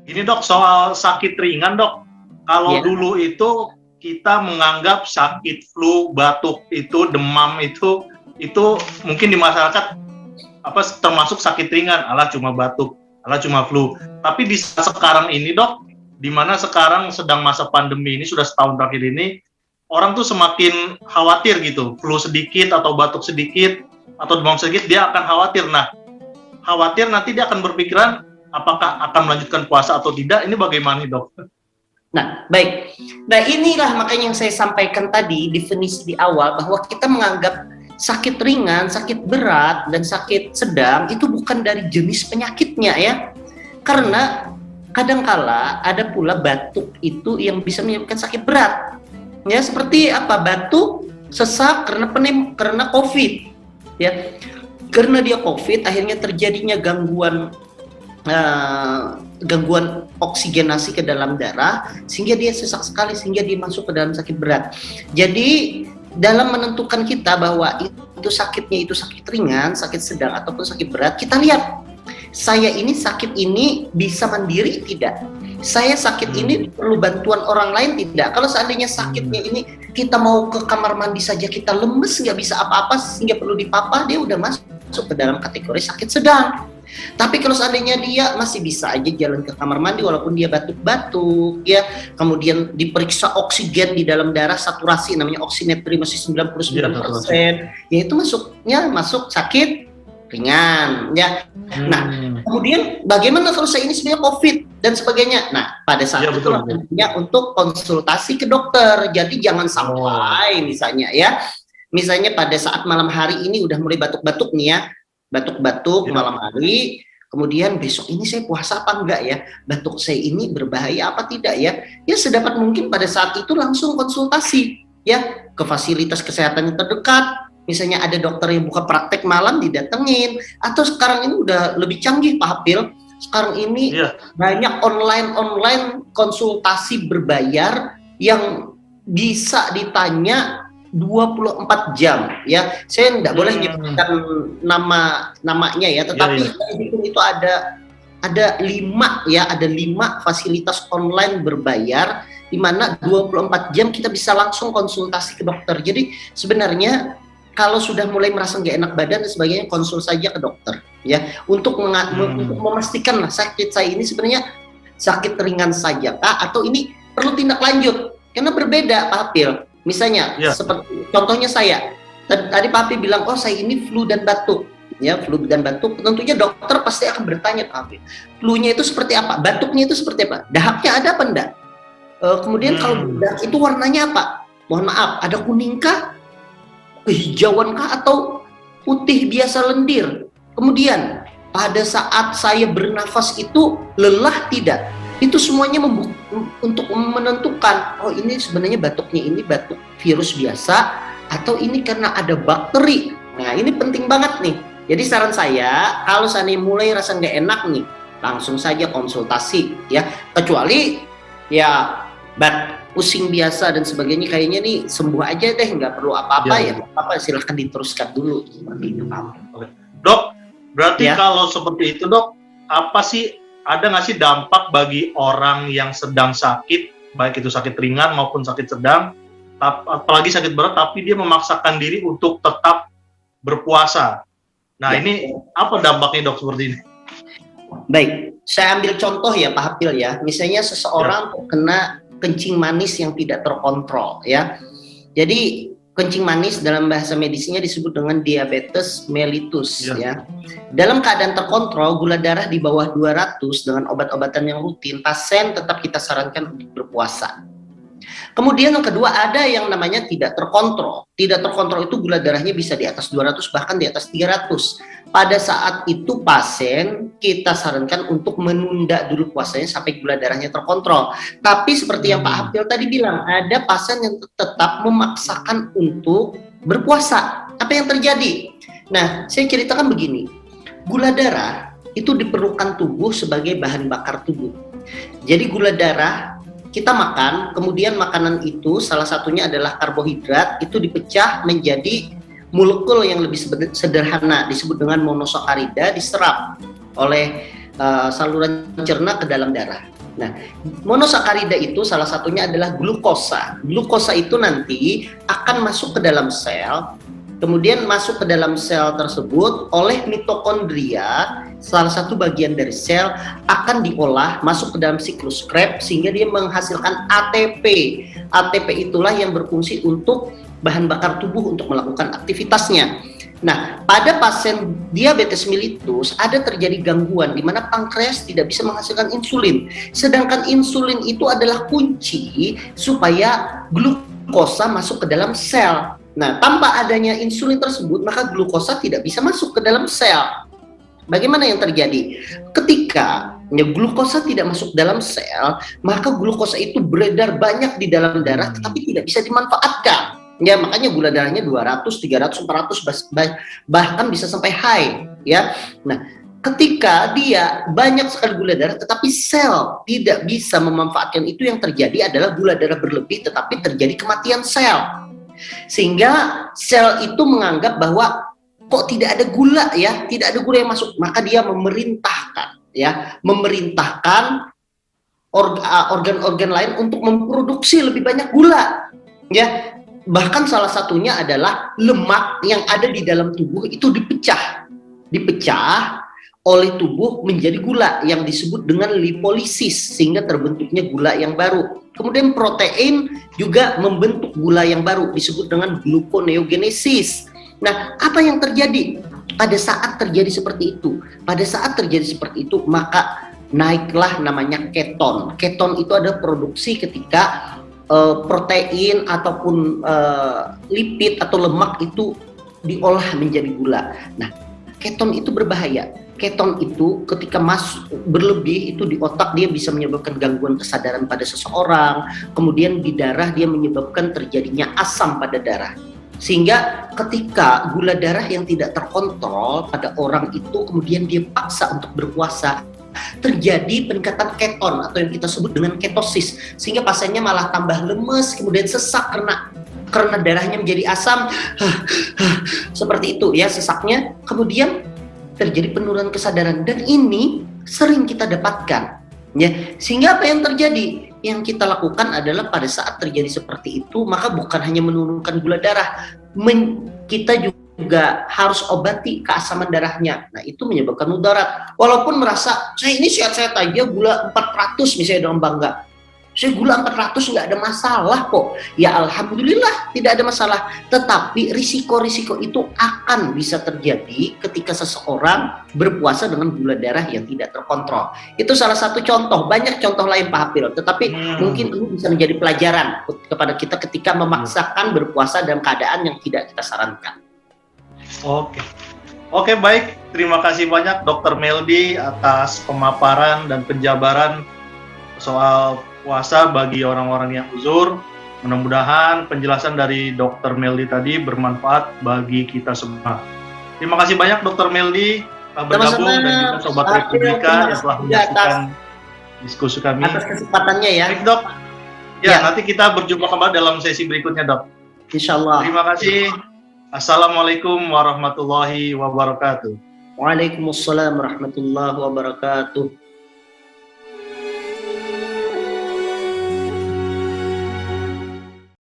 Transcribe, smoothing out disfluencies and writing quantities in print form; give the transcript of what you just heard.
Ini dok, soal sakit ringan dok. Kalau dulu itu kita menganggap sakit flu, batuk itu, demam itu mungkin di masyarakat termasuk sakit ringan, alah cuma batuk, alah cuma flu. Tapi di sekarang ini dok, di mana sekarang sedang masa pandemi ini sudah setahun terakhir ini, orang tuh semakin khawatir gitu, flu sedikit atau batuk sedikit atau demam sedikit dia akan khawatir. Nah, khawatir nanti dia akan berpikiran apakah akan melanjutkan puasa atau tidak. Ini bagaimana dok? Nah, baik. Nah, inilah makanya yang saya sampaikan tadi, definisi di awal, bahwa kita menganggap sakit ringan, sakit berat, dan sakit sedang itu bukan dari jenis penyakitnya ya. Karena kadangkala ada pula batuk itu yang bisa menyebabkan sakit berat. Ya, seperti apa? Batuk, sesak karena COVID. Ya. Karena dia COVID, akhirnya terjadinya gangguan oksigenasi ke dalam darah, sehingga dia sesak sekali, sehingga dia masuk ke dalam sakit berat. Jadi dalam menentukan kita bahwa itu sakitnya itu sakit ringan, sakit sedang ataupun sakit berat, kita lihat saya ini sakit ini bisa mandiri tidak, saya sakit ini perlu bantuan orang lain tidak. Kalau seandainya sakitnya ini kita mau ke kamar mandi saja kita lemes, nggak bisa apa-apa sehingga perlu dipapah, dia udah masuk ke dalam kategori sakit sedang. Tapi kalau seandainya dia masih bisa aja jalan ke kamar mandi walaupun dia batuk-batuk ya, kemudian diperiksa oksigen di dalam darah, saturasi namanya oksimetri masih 99%, ya itu masuk sakit ringan ya. Nah, kemudian bagaimana kalau saya ini sebenarnya COVID dan sebagainya. Nah, pada saat itu tentunya untuk konsultasi ke dokter. Jadi jangan sampai misalnya pada saat malam hari ini udah mulai batuk-batuk nih ya, batuk-batuk malam hari, kemudian besok ini saya puasa apa enggak ya, batuk saya ini berbahaya apa tidak ya, ya sedapat mungkin pada saat itu langsung konsultasi ya ke fasilitas kesehatan yang terdekat. Misalnya ada dokter yang buka praktek malam, didatengin. Atau sekarang ini udah lebih canggih Pak Hafil, sekarang ini banyak online konsultasi berbayar yang bisa ditanya 24 jam ya. Saya tidak boleh menyebutkan namanya ya, tetapi itu ada 5 ya, ada 5 fasilitas online berbayar di mana 24 jam kita bisa langsung konsultasi ke dokter. Jadi sebenarnya kalau sudah mulai merasa nggak enak badan dan sebagainya, konsul saja ke dokter ya, untuk memastikan lah sakit saya ini sebenarnya sakit ringan saja kah atau ini perlu tindak lanjut. Karena berbeda Pak Hafil. Misalnya seperti contohnya saya tadi Pak Hafil bilang, oh saya ini flu dan batuk ya, flu dan batuk, tentunya dokter pasti akan bertanya Pak Hafil, flu-nya itu seperti apa, batuknya itu seperti apa, dahaknya ada apa enggak, kemudian kalau dahak itu warnanya apa, mohon maaf ada kuning kah, kehijauan kah, atau putih biasa lendir. Kemudian pada saat saya bernafas itu lelah tidak, itu semuanya untuk menentukan, oh ini sebenarnya batuknya ini batuk virus biasa atau ini karena ada bakteri. Nah ini penting banget nih. Jadi saran saya, kalau seandainya mulai rasa nggak enak nih, langsung saja konsultasi ya. Kecuali ya pusing biasa dan sebagainya, kayaknya nih sembuh aja deh, nggak perlu apa-apa ya apa silahkan diteruskan dulu seperti itu Pak. Dok, berarti kalau seperti itu dok, apa sih, ada nggak sih dampak bagi orang yang sedang sakit, baik itu sakit ringan maupun sakit sedang, apalagi sakit berat, tapi dia memaksakan diri untuk tetap berpuasa. Nah ini apa dampaknya dok seperti ini? Baik, saya ambil contoh ya Pak Hafil ya, misalnya seseorang kena kencing manis yang tidak terkontrol ya. Jadi kencing manis dalam bahasa medisnya disebut dengan diabetes mellitus ya. Dalam keadaan terkontrol, gula darah di bawah 200 dengan obat-obatan yang rutin, pasien tetap kita sarankan untuk berpuasa. Kemudian yang kedua, ada yang namanya tidak terkontrol. Tidak terkontrol itu gula darahnya bisa di atas 200 bahkan di atas 300. Pada saat itu pasien kita sarankan untuk menunda dulu puasanya sampai gula darahnya terkontrol. Tapi seperti yang Pak Hafil tadi bilang, ada pasien yang tetap memaksakan untuk berpuasa. Apa yang terjadi? Nah, saya ceritakan begini. Gula darah itu diperlukan tubuh sebagai bahan bakar tubuh. Jadi gula darah kita makan, kemudian makanan itu salah satunya adalah karbohidrat, itu dipecah menjadi molekul yang lebih sederhana disebut dengan monosakarida, diserap oleh saluran cerna ke dalam darah. Nah, monosakarida itu salah satunya adalah glukosa. Glukosa itu nanti akan masuk ke dalam sel, kemudian masuk ke dalam sel tersebut oleh mitokondria, salah satu bagian dari sel, akan diolah masuk ke dalam siklus Krebs sehingga dia menghasilkan ATP. ATP itulah yang berfungsi untuk bahan bakar tubuh untuk melakukan aktivitasnya. Nah, pada pasien diabetes mellitus ada terjadi gangguan di mana pankreas tidak bisa menghasilkan insulin. Sedangkan insulin itu adalah kunci supaya glukosa masuk ke dalam sel. Nah, tanpa adanya insulin tersebut, maka glukosa tidak bisa masuk ke dalam sel. Bagaimana yang terjadi? Ketika glukosa tidak masuk dalam sel, maka glukosa itu beredar banyak di dalam darah tetapi tidak bisa dimanfaatkan. Ya, makanya gula darahnya 200, 300, 400 bahkan bisa sampai high, ya. Nah, ketika dia banyak sekali gula darah tetapi sel tidak bisa memanfaatkan itu, yang terjadi adalah gula darah berlebih tetapi terjadi kematian sel. Sehingga sel itu menganggap bahwa kok tidak ada gula ya, tidak ada gula yang masuk, maka dia memerintahkan organ-organ lain untuk memproduksi lebih banyak gula, ya. Bahkan salah satunya adalah lemak yang ada di dalam tubuh itu dipecah oleh tubuh menjadi gula yang disebut dengan lipolisis sehingga terbentuknya gula yang baru. Kemudian protein juga membentuk gula yang baru disebut dengan gluconeogenesis. Nah, apa yang terjadi pada saat terjadi seperti itu? Pada saat terjadi seperti itu, maka naiklah namanya keton. Keton itu adalah produksi ketika protein ataupun lipid atau lemak itu diolah menjadi gula. Nah, keton itu berbahaya. Keton itu ketika berlebih itu di otak dia bisa menyebabkan gangguan kesadaran pada seseorang, kemudian di darah dia menyebabkan terjadinya asam pada darah. Sehingga ketika gula darah yang tidak terkontrol pada orang itu kemudian dia paksa untuk berpuasa, terjadi peningkatan keton atau yang kita sebut dengan ketosis, sehingga pasiennya malah tambah lemes, kemudian sesak karena darahnya menjadi asam, seperti itu ya sesaknya, kemudian terjadi penurunan kesadaran, dan ini sering kita dapatkan ya. Sehingga apa yang terjadi? Yang kita lakukan adalah pada saat terjadi seperti itu, maka bukan hanya menurunkan gula darah, kita juga harus obati keasaman darahnya. Nah, itu menyebabkan mudarat. Walaupun merasa saya ini sehat-sehat aja, gula 400 misalnya dengan bangga, saya gula 400 nggak ada masalah kok. Ya alhamdulillah tidak ada masalah. Tetapi risiko-risiko itu akan bisa terjadi ketika seseorang berpuasa dengan gula darah yang tidak terkontrol. Itu salah satu contoh. Banyak contoh lain Pak Hafil. Tetapi mungkin ini bisa menjadi pelajaran kepada kita ketika memaksakan berpuasa dalam keadaan yang tidak kita sarankan. Oke, baik. Terima kasih banyak Dr. Meldi atas pemaparan dan penjabaran soal puasa bagi orang-orang yang uzur. Mudah-mudahan penjelasan dari Dr. Meldi tadi bermanfaat bagi kita semua. Terima kasih banyak Dr. Meldi bergabung dan juga Sobat Republika yang telah menyaksikan diskusi kami. Atas kesempatannya ya. Baik Dok. Ya, nanti kita berjumpa kembali dalam sesi berikutnya Dok. Insyaallah. Terima kasih. Assalamualaikum warahmatullahi wabarakatuh. Waalaikumsalam warahmatullahi wabarakatuh.